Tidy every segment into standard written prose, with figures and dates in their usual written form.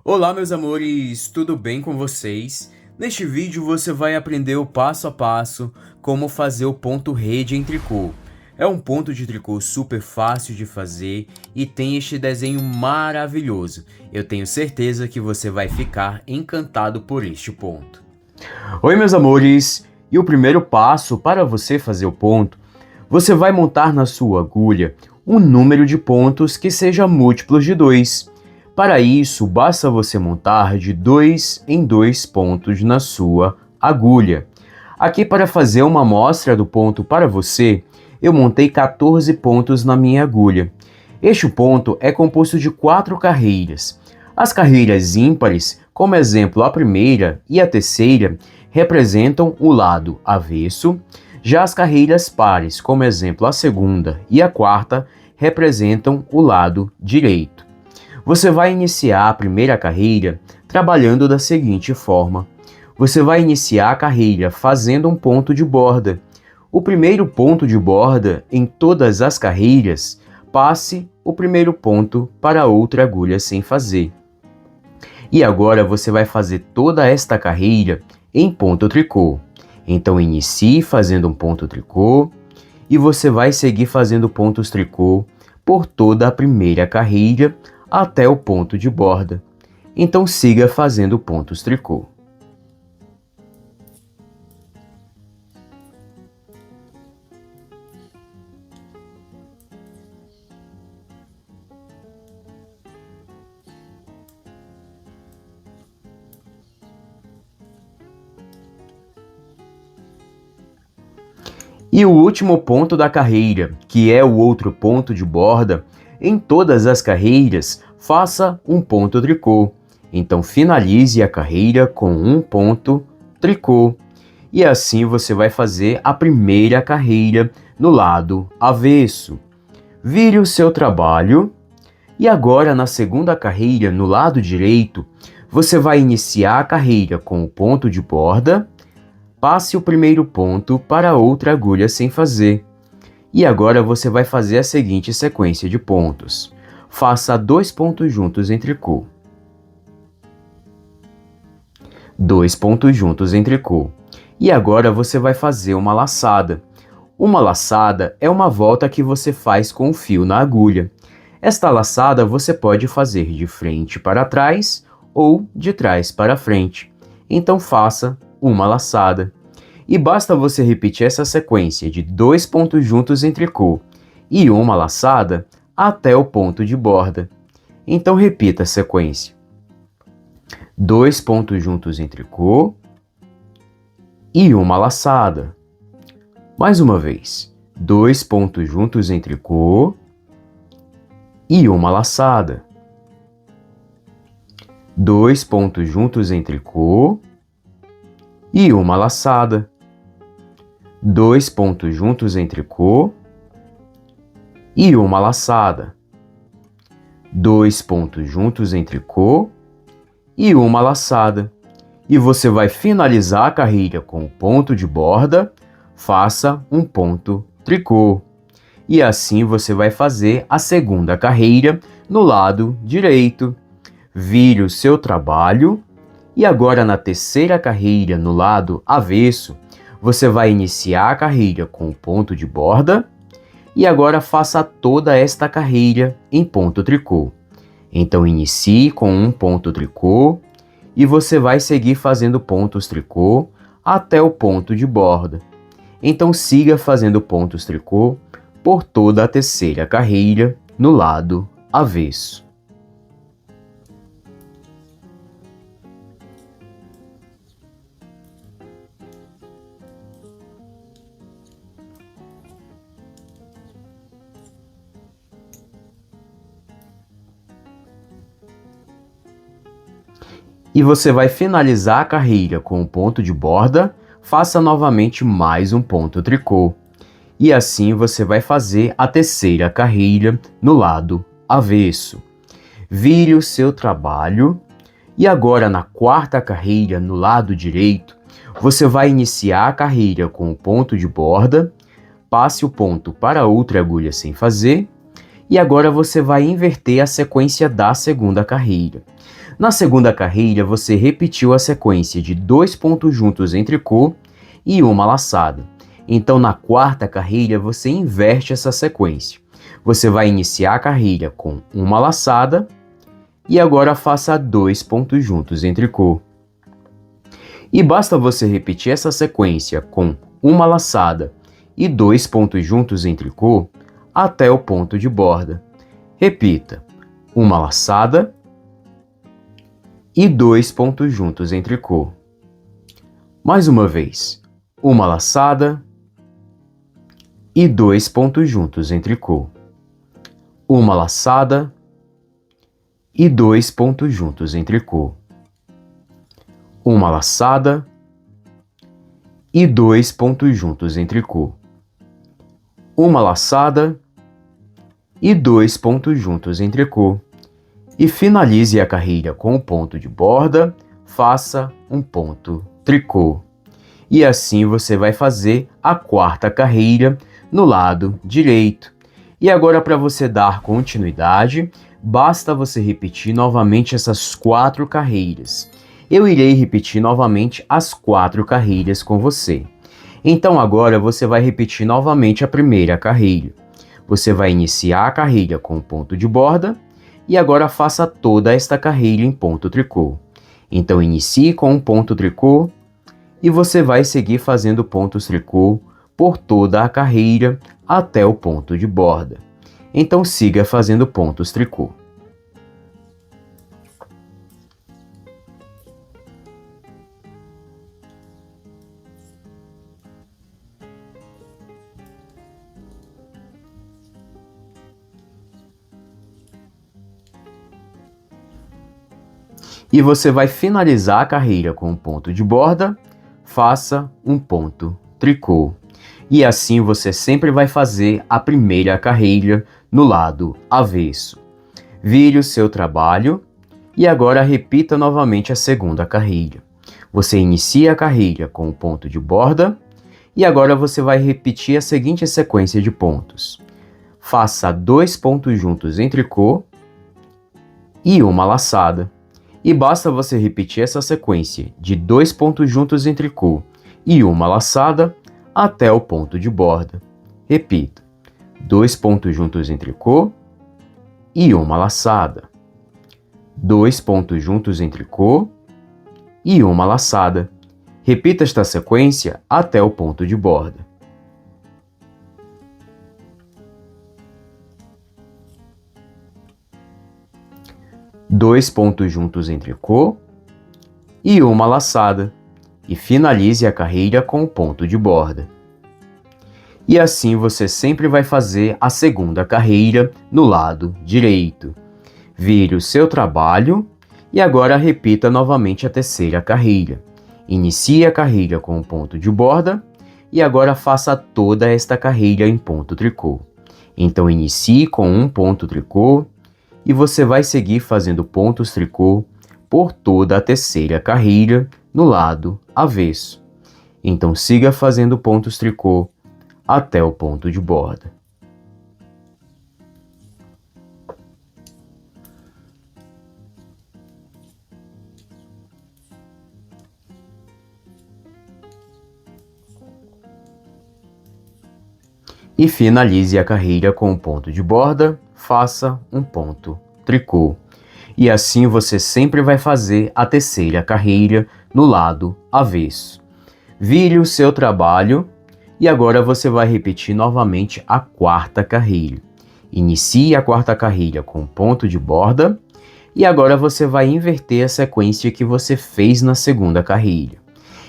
Olá, meus amores, tudo bem com vocês? Neste vídeo você vai aprender o passo a passo como fazer o ponto rede em tricô. É um ponto de tricô super fácil de fazer e tem este desenho maravilhoso. Eu tenho certeza que você vai ficar encantado por este ponto. Oi, meus amores! E o primeiro passo para você fazer o ponto, você vai montar na sua agulha um número de pontos que seja múltiplos de 2. Para isso, basta você montar de 2 em 2 pontos na sua agulha. Aqui, para fazer uma amostra do ponto para você, eu montei 14 pontos na minha agulha. Este ponto é composto de 4 carreiras. As carreiras ímpares, como exemplo a primeira e a terceira, representam o lado avesso. Já as carreiras pares, como exemplo a segunda e a quarta, representam o lado direito. Você vai iniciar a primeira carreira trabalhando da seguinte forma. Você vai iniciar a carreira fazendo um ponto de borda. O primeiro ponto de borda em todas as carreiras, passe o primeiro ponto para outra agulha sem fazer. E agora você vai fazer toda esta carreira em ponto tricô. Então inicie fazendo um ponto tricô e você vai seguir fazendo pontos tricô por toda a primeira carreira até o ponto de borda. Então siga fazendo pontos tricô. E o último ponto da carreira, que é o outro ponto de borda, em todas as carreiras, faça um ponto tricô. Então finalize a carreira com um ponto tricô. E assim você vai fazer a primeira carreira no lado avesso. Vire o seu trabalho. E agora na segunda carreira, no lado direito, você vai iniciar a carreira com o ponto de borda. Passe o primeiro ponto para outra agulha sem fazer. E agora você vai fazer a seguinte sequência de pontos. Faça 2 pontos juntos em tricô. 2 pontos juntos em tricô. E agora você vai fazer uma laçada. Uma laçada é uma volta que você faz com o fio na agulha. Esta laçada você pode fazer de frente para trás ou de trás para frente. Então faça uma laçada. E basta você repetir essa sequência de 2 pontos juntos em tricô e uma laçada até o ponto de borda. Então repita a sequência. 2 pontos juntos em tricô e uma laçada. Mais uma vez. 2 pontos juntos em tricô e uma laçada. 2 pontos juntos em tricô e uma laçada. 2 pontos juntos em tricô e uma laçada. 2 pontos juntos em tricô e uma laçada. E você vai finalizar a carreira com o ponto de borda, faça um ponto tricô. E assim você vai fazer a segunda carreira no lado direito. Vire o seu trabalho e agora na terceira carreira no lado avesso, você vai iniciar a carreira com o ponto de borda e agora faça toda esta carreira em ponto tricô. Então inicie com um ponto tricô e você vai seguir fazendo pontos tricô até o ponto de borda. Então siga fazendo pontos tricô por toda a terceira carreira no lado avesso. E você vai finalizar a carreira com o ponto de borda, faça novamente mais um ponto tricô. E assim você vai fazer a terceira carreira no lado avesso. Vire o seu trabalho e agora na quarta carreira no lado direito, você vai iniciar a carreira com o ponto de borda, passe o ponto para outra agulha sem fazer E agora você vai inverter a sequência da segunda carreira. Na segunda carreira, você repetiu a sequência de 2 pontos juntos em tricô e uma laçada. Então, na quarta carreira, você inverte essa sequência. Você vai iniciar a carreira com uma laçada e agora faça 2 pontos juntos em tricô. E basta você repetir essa sequência com uma laçada e 2 pontos juntos em tricô até o ponto de borda. Repita: uma laçada e 2 pontos juntos em tricô. Mais uma vez, uma laçada e 2 pontos juntos em tricô. Uma laçada e 2 pontos juntos em tricô. Uma laçada e 2 pontos juntos em tricô. Uma laçada e 2 pontos juntos em tricô. E finalize a carreira com o ponto de borda, faça um ponto tricô. E assim você vai fazer a quarta carreira no lado direito. E agora, para você dar continuidade, basta você repetir novamente essas 4 carreiras. Eu irei repetir novamente as 4 carreiras com você. Então agora você vai repetir novamente a primeira carreira. Você vai iniciar a carreira com o ponto de borda e agora faça toda esta carreira em ponto tricô. Então inicie com um ponto tricô e você vai seguir fazendo pontos tricô por toda a carreira até o ponto de borda. Então siga fazendo pontos tricô. E você vai finalizar a carreira com um ponto de borda, faça um ponto tricô. E assim você sempre vai fazer a primeira carreira no lado avesso. Vire o seu trabalho e agora repita novamente a segunda carreira. Você inicia a carreira com o ponto de borda e agora você vai repetir a seguinte sequência de pontos. Faça 2 pontos juntos em tricô e uma laçada. E basta você repetir essa sequência de 2 pontos juntos em tricô e uma laçada até o ponto de borda. Repita: 2 pontos juntos em tricô e uma laçada. 2 pontos juntos em tricô e uma laçada. Repita esta sequência até o ponto de borda. Dois pontos juntos em tricô e uma laçada, e finalize a carreira com o ponto de borda. E assim você sempre vai fazer a segunda carreira no lado direito. Vire o seu trabalho e agora repita novamente a terceira carreira. Inicie a carreira com o ponto de borda e agora faça toda esta carreira em ponto tricô. Então inicie com um ponto tricô e você vai seguir fazendo pontos tricô por toda a terceira carreira no lado avesso. Então siga fazendo pontos tricô até o ponto de borda. E finalize a carreira com um ponto de borda, faça um ponto tricô. E assim você sempre vai fazer a terceira carreira no lado avesso. Vire o seu trabalho e agora você vai repetir novamente a quarta carreira. Inicie a quarta carreira com ponto de borda e agora você vai inverter a sequência que você fez na segunda carreira.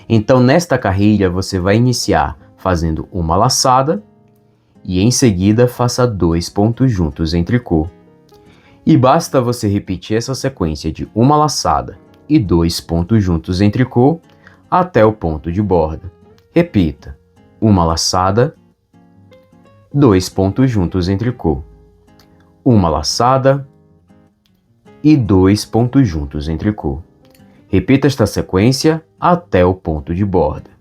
Então nesta carreira você vai iniciar fazendo uma laçada e em seguida faça 2 pontos juntos em tricô. E basta você repetir essa sequência de uma laçada e 2 pontos juntos em tricô até o ponto de borda. Repita: uma laçada, 2 pontos juntos em tricô. Uma laçada e 2 pontos juntos em tricô. Repita esta sequência até o ponto de borda.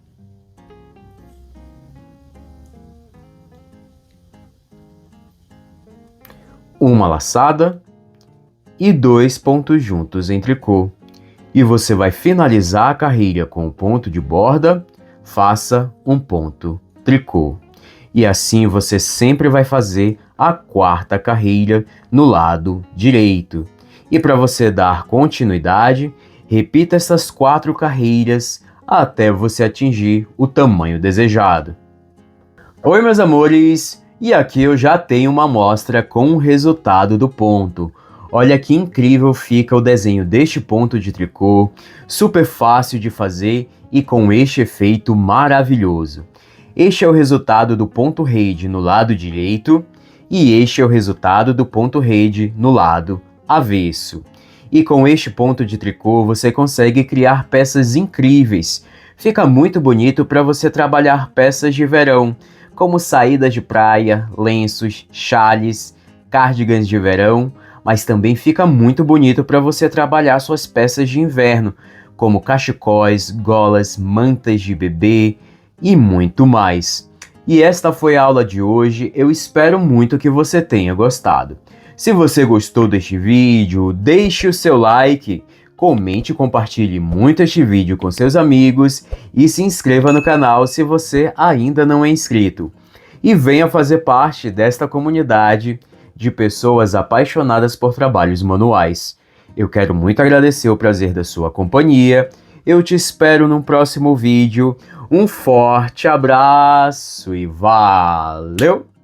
uma laçada e 2 pontos juntos em tricô. E você vai finalizar a carreira com o ponto de borda, faça um ponto tricô. E assim você sempre vai fazer a 4ª carreira no lado direito. E para você dar continuidade, repita essas 4 carreiras até você atingir o tamanho desejado. Oi, meus amores! E aqui eu já tenho uma amostra com o resultado do ponto. Olha que incrível fica o desenho deste ponto de tricô, super fácil de fazer e com este efeito maravilhoso. Este é o resultado do ponto rede no lado direito e este é o resultado do ponto rede no lado avesso. E com este ponto de tricô você consegue criar peças incríveis. Fica muito bonito para você trabalhar peças de verão, como saídas de praia, lenços, chales, cardigans de verão, mas também fica muito bonito para você trabalhar suas peças de inverno, como cachecóis, golas, mantas de bebê e muito mais. E esta foi a aula de hoje, eu espero muito que você tenha gostado. Se você gostou deste vídeo, deixe o seu like, comente e compartilhe muito este vídeo com seus amigos e se inscreva no canal se você ainda não é inscrito. E venha fazer parte desta comunidade de pessoas apaixonadas por trabalhos manuais. Eu quero muito agradecer o prazer da sua companhia. Eu te espero no próximo vídeo. Um forte abraço e valeu!